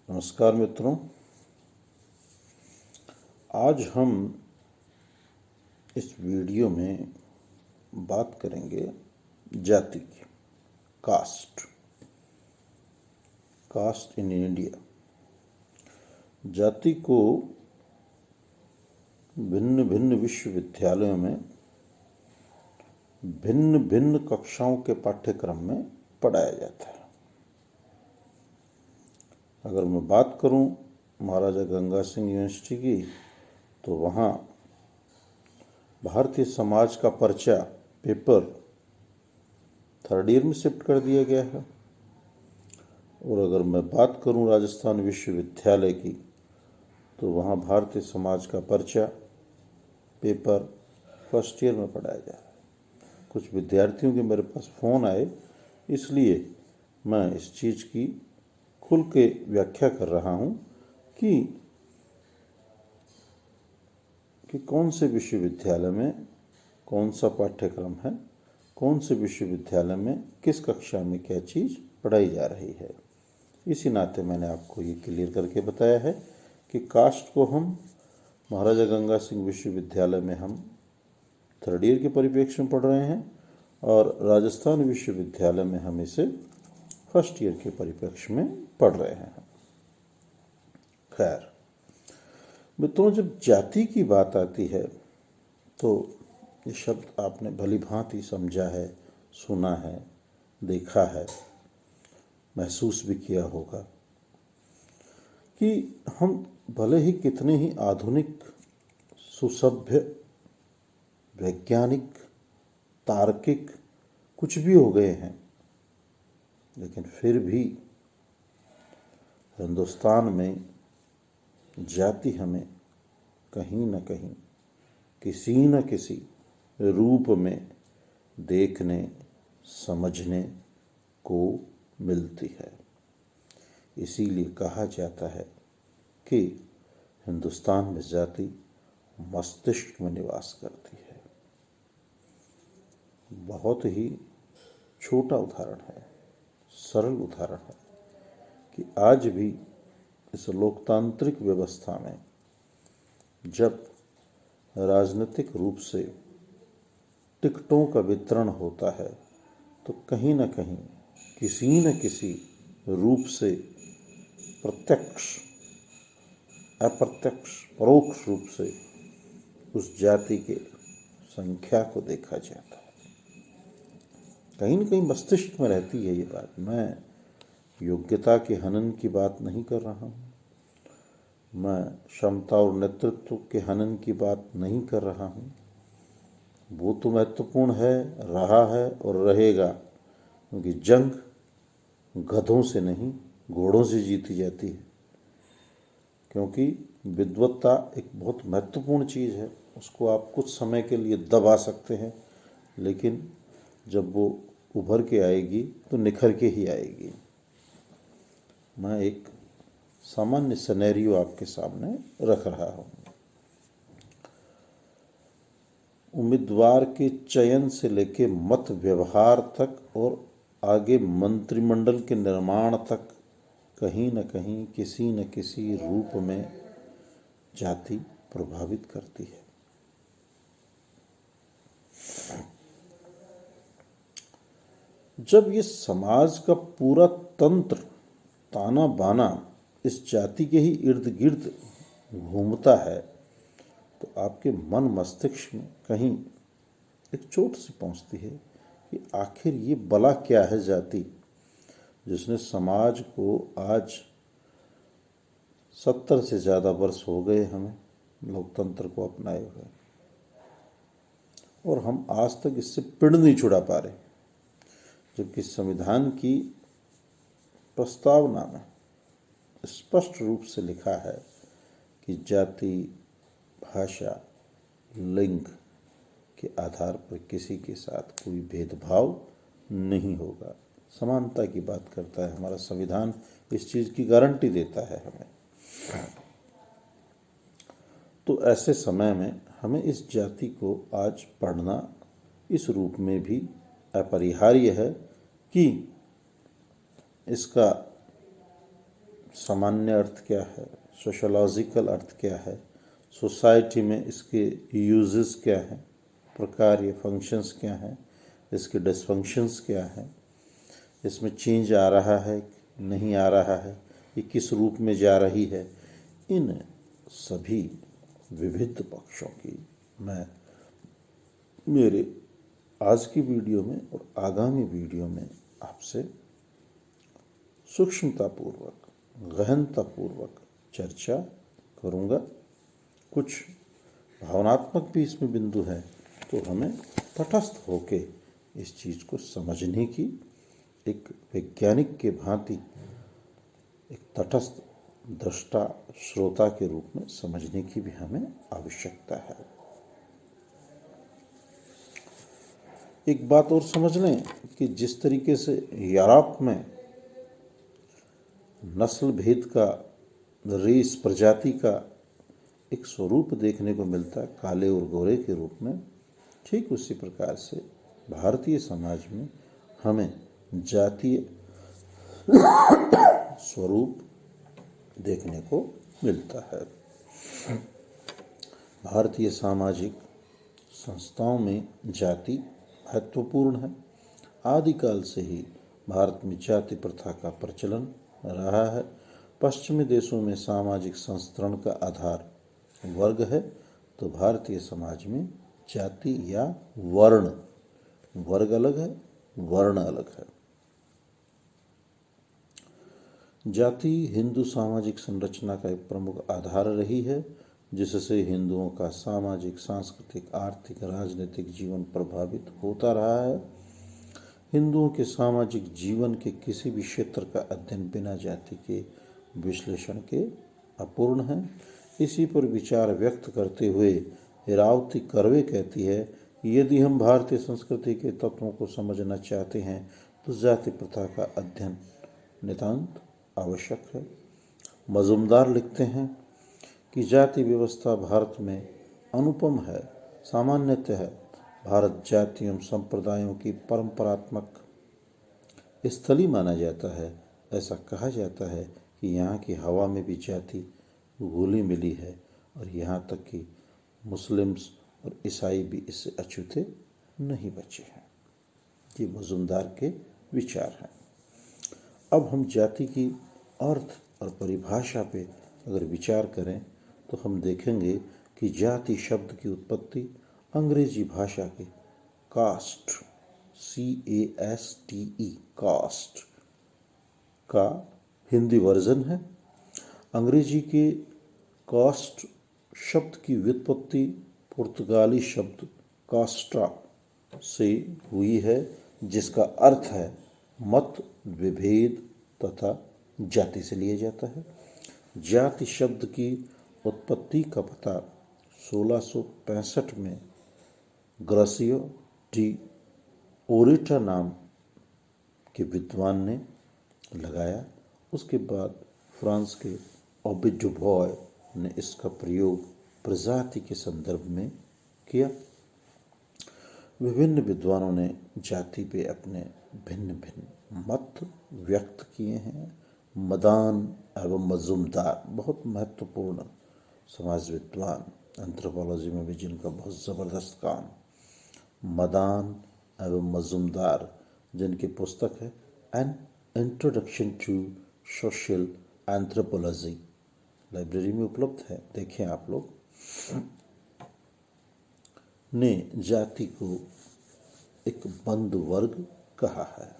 नमस्कार मित्रों, आज हम इस वीडियो में बात करेंगे जाति की। Caste in India. जाति को भिन्न भिन्न विश्वविद्यालयों में भिन्न भिन्न कक्षाओं के पाठ्यक्रम में पढ़ाया जाता है। अगर मैं बात करूं महाराजा गंगा सिंह यूनिवर्सिटी की, तो वहाँ भारतीय समाज का पर्चा पेपर 3rd ईयर में शिफ्ट कर दिया गया है। और अगर मैं बात करूं राजस्थान विश्वविद्यालय की, तो वहाँ भारतीय समाज का पर्चा पेपर 1st ईयर में पढ़ाया जा रहा है। कुछ विद्यार्थियों के मेरे पास फ़ोन आए, इसलिए मैं इस चीज़ की खुल के व्याख्या कर रहा हूँ कि कौन से विश्वविद्यालय में कौन सा पाठ्यक्रम है, कौन से विश्वविद्यालय में किस कक्षा में क्या चीज़ पढ़ाई जा रही है। इसी नाते मैंने आपको ये क्लियर करके बताया है कि कास्ट को हम महाराजा गंगा सिंह विश्वविद्यालय में हम 3rd ईयर के परिप्रेक्ष्य में पढ़ रहे हैं और राजस्थान विश्वविद्यालय में हम इसे 1st ईयर के परिप्रेक्ष्य में पढ़ रहे हैं। खैर मित्रों, जब जाति की बात आती है तो ये शब्द आपने भली भांति समझा है, सुना है, देखा है, महसूस भी किया होगा कि हम भले ही कितने ही आधुनिक, सुसभ्य, वैज्ञानिक, तार्किक कुछ भी हो गए हैं, लेकिन फिर भी हिंदुस्तान में जाति हमें कहीं न कहीं किसी न किसी रूप में देखने समझने को मिलती है। इसीलिए कहा जाता है कि हिंदुस्तान में जाति मस्तिष्क में निवास करती है। बहुत ही छोटा उदाहरण है, सरल उदाहरण है कि आज भी इस लोकतांत्रिक व्यवस्था में जब राजनीतिक रूप से टिकटों का वितरण होता है, तो कहीं न कहीं किसी न किसी रूप से प्रत्यक्ष, अप्रत्यक्ष, परोक्ष रूप से उस जाति के संख्या को देखा जाता है। कहीं न कहीं मस्तिष्क में रहती है ये बात। मैं योग्यता के हनन की बात नहीं कर रहा हूँ, मैं क्षमता और नेतृत्व के हनन की बात नहीं कर रहा हूँ। वो तो महत्वपूर्ण है, रहा है और रहेगा, क्योंकि जंग गधों से नहीं घोड़ों से जीती जाती है। क्योंकि विद्वत्ता एक बहुत महत्वपूर्ण चीज़ है, उसको आप कुछ समय के लिए दबा सकते हैं, लेकिन जब वो उभर के आएगी तो निखर के ही आएगी। मैं एक सामान्य सिनेरियो आपके सामने रख रहा हूँ। उम्मीदवार के चयन से लेके मत व्यवहार तक और आगे मंत्रिमंडल के निर्माण तक कहीं न कहीं किसी न किसी रूप में जाति प्रभावित करती है। जब ये समाज का पूरा तंत्र ताना बाना इस जाति के ही इर्द गिर्द घूमता है, तो आपके मन मस्तिष्क में कहीं एक चोट सी पहुंचती है कि आखिर ये बला क्या है जाति, जिसने समाज को आज 70 से ज़्यादा वर्ष हो गए हमें लोकतंत्र को अपनाए हुए, और हम आज तक इससे पिंड नहीं छुड़ा पा रहे। जबकि संविधान की प्रस्तावना में स्पष्ट रूप से लिखा है कि जाति, भाषा, लिंग के आधार पर किसी के साथ कोई भेदभाव नहीं होगा। समानता की बात करता है हमारा संविधान, इस चीज़ की गारंटी देता है हमें। तो ऐसे समय में हमें इस जाति को आज पढ़ना इस रूप में भी अपरिहार्य है कि इसका सामान्य अर्थ क्या है, सोशोलॉजिकल अर्थ क्या है, सोसाइटी में इसके यूजेस क्या हैं, प्रकार या फंक्शंस क्या हैं, इसके डिसफंक्शंस क्या हैं, इसमें चेंज आ रहा है नहीं आ रहा है, ये किस रूप में जा रही है, इन सभी विविध पक्षों की मैं मेरे आज की वीडियो में और आगामी वीडियो में आपसे सूक्ष्मतापूर्वक, गहनतापूर्वक चर्चा करूँगा। कुछ भावनात्मक भी इसमें बिंदु है, तो हमें तटस्थ होके इस चीज़ को समझने की, एक वैज्ञानिक के भांति एक तटस्थ दृष्टा श्रोता के रूप में समझने की भी हमें आवश्यकता है। एक बात और समझ लें कि जिस तरीके से यूरोप में नस्ल भेद का, रेस, प्रजाति का एक स्वरूप देखने को मिलता है काले और गोरे के रूप में, ठीक उसी प्रकार से भारतीय समाज में हमें जातीय स्वरूप देखने को मिलता है। भारतीय सामाजिक संस्थाओं में जाति महत्वपूर्ण है। आदिकाल से ही भारत में जाति प्रथा का प्रचलन रहा है। पश्चिमी देशों में सामाजिक संस्तरण का आधार वर्ग है, तो भारतीय समाज में जाति या वर्ण, वर्ग अलग है, वर्ण अलग है। जाति हिंदू सामाजिक संरचना का एक प्रमुख आधार रही है, जिससे हिंदुओं का सामाजिक, सांस्कृतिक, आर्थिक, राजनीतिक जीवन प्रभावित होता रहा है। हिंदुओं के सामाजिक जीवन के किसी भी क्षेत्र का अध्ययन बिना जाति के विश्लेषण के अपूर्ण है। इसी पर विचार व्यक्त करते हुए इरावती कर्वे कहती है, यदि हम भारतीय संस्कृति के तत्वों को समझना चाहते हैं तो जाति प्रथा का अध्ययन नितांत आवश्यक है। मजुमदार लिखते हैं कि जाति व्यवस्था भारत में अनुपम है। सामान्यतः भारत जातियों एवं संप्रदायों की परंपरात्मक स्थली माना जाता है। ऐसा कहा जाता है कि यहाँ की हवा में भी जाति घुली मिली है और यहाँ तक कि मुस्लिम्स और ईसाई भी इससे अछूते नहीं बचे हैं। ये मजुमदार के विचार हैं। अब हम जाति की अर्थ और परिभाषा पे अगर विचार करें तो हम देखेंगे कि जाति शब्द की उत्पत्ति अंग्रेजी भाषा के कास्ट, CASTE, कास्ट का हिंदी वर्जन है। अंग्रेजी के कास्ट शब्द की व्युत्पत्ति पुर्तगाली शब्द कास्ट्रा से हुई है, जिसका अर्थ है मत विभेद तथा जाति से लिया जाता है। जाति शब्द की उत्पत्ति का पता 1665 में ग्रासियो डी ओरिटा नाम के विद्वान ने लगाया। उसके बाद फ्रांस के ओबिड डुबॉय ने इसका प्रयोग प्रजाति के संदर्भ में किया। विभिन्न विद्वानों ने जाति पे अपने भिन्न भिन्न मत व्यक्त किए हैं। मदान एवं मजुमदार बहुत महत्वपूर्ण समाज विद्वान, एंथ्रोपोलॉजी में भी जिनका बहुत ज़बरदस्त काम, मदान एवं मजुमदार, जिनकी पुस्तक है an introduction to social anthropology, library में उपलब्ध है, देखें आप लोग, ने जाति को एक बंद वर्ग कहा है।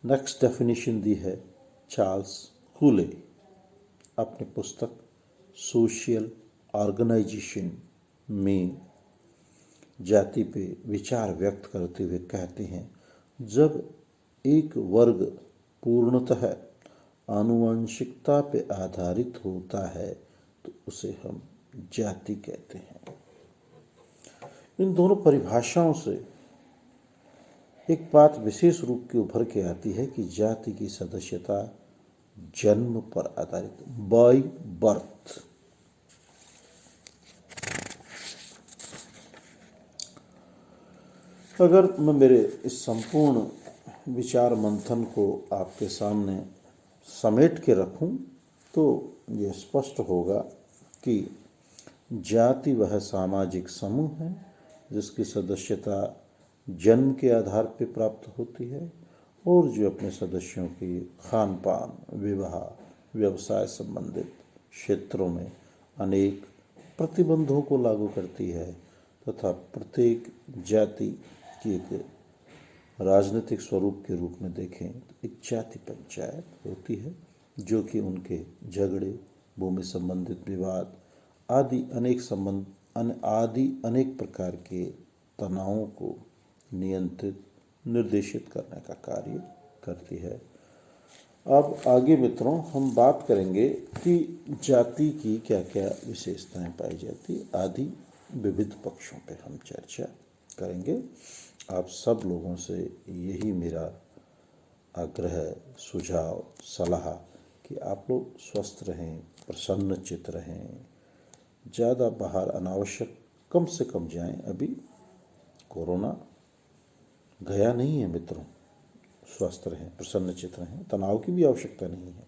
नेक्स्ट डेफिनेशन दी है चार्ल्स हुले अपनी पुस्तक सोशल ऑर्गेनाइजेशन में। जाति पे विचार व्यक्त करते हुए कहते हैं, जब एक वर्ग पूर्णतः आनुवंशिकता पे आधारित होता है तो उसे हम जाति कहते हैं। इन दोनों परिभाषाओं से एक बात विशेष रूप के उभर के आती है कि जाति की सदस्यता जन्म पर आधारित, बाय बर्थ। अगर मैं मेरे इस संपूर्ण विचार मंथन को आपके सामने समेट के रखूं तो ये स्पष्ट होगा कि जाति वह सामाजिक समूह है जिसकी सदस्यता जन्म के आधार पर प्राप्त होती है और जो अपने सदस्यों की खान पान, विवाह, व्यवसाय संबंधित क्षेत्रों में अनेक प्रतिबंधों को लागू करती है तथा प्रत्येक जाति की एक राजनीतिक स्वरूप के रूप में देखें तो एक जाति पंचायत होती है जो कि उनके झगड़े, भूमि संबंधित विवाद आदि अनेक प्रकार के तनावों को नियंत्रित, निर्देशित करने का कार्य करती है। अब आगे मित्रों हम बात करेंगे कि जाति की क्या क्या विशेषताएं पाई जाती आदि विविध पक्षों पर हम चर्चा करेंगे। आप सब लोगों से यही मेरा आग्रह, सुझाव, सलाह कि आप लोग स्वस्थ रहें, प्रसन्नचित्त रहें, ज़्यादा बाहर अनावश्यक कम से कम जाएं। अभी कोरोना गया नहीं है मित्रों, स्वस्थ रहें, प्रसन्नचित्त रहें, तनाव की भी आवश्यकता नहीं है।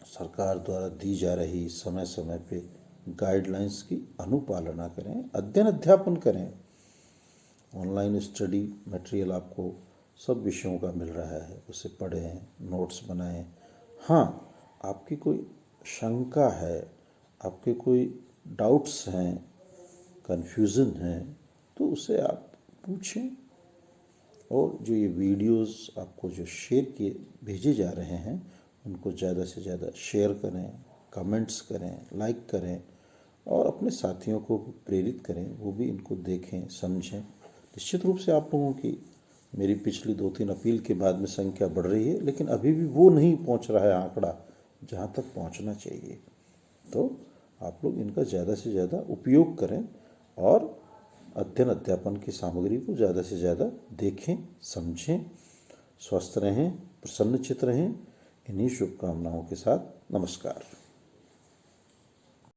सरकार द्वारा दी जा रही समय समय पे गाइडलाइंस की अनुपालना करें, अध्ययन अध्यापन करें। ऑनलाइन स्टडी मटेरियल आपको सब विषयों का मिल रहा है, उसे पढ़ें, नोट्स बनाएं। हाँ, आपकी कोई शंका है, आपके कोई डाउट्स हैं, कन्फ्यूज़न है तो उसे आप पूछें। और जो ये वीडियोस आपको जो शेयर किए भेजे जा रहे हैं उनको ज़्यादा से ज़्यादा शेयर करें, कमेंट्स करें, लाइक करें और अपने साथियों को प्रेरित करें, वो भी इनको देखें, समझें। निश्चित रूप से आप लोगों की मेरी पिछली 2-3 अपील के बाद में संख्या बढ़ रही है, लेकिन अभी भी वो नहीं पहुंच रहा है आंकड़ा जहां तक पहुंचना चाहिए। तो आप लोग इनका ज़्यादा से ज़्यादा उपयोग करें और अध्ययन अध्यापन की सामग्री को ज़्यादा से ज़्यादा देखें, समझें, स्वस्थ रहें, प्रसन्नचित्त रहें। इन्हीं शुभकामनाओं के साथ नमस्कार।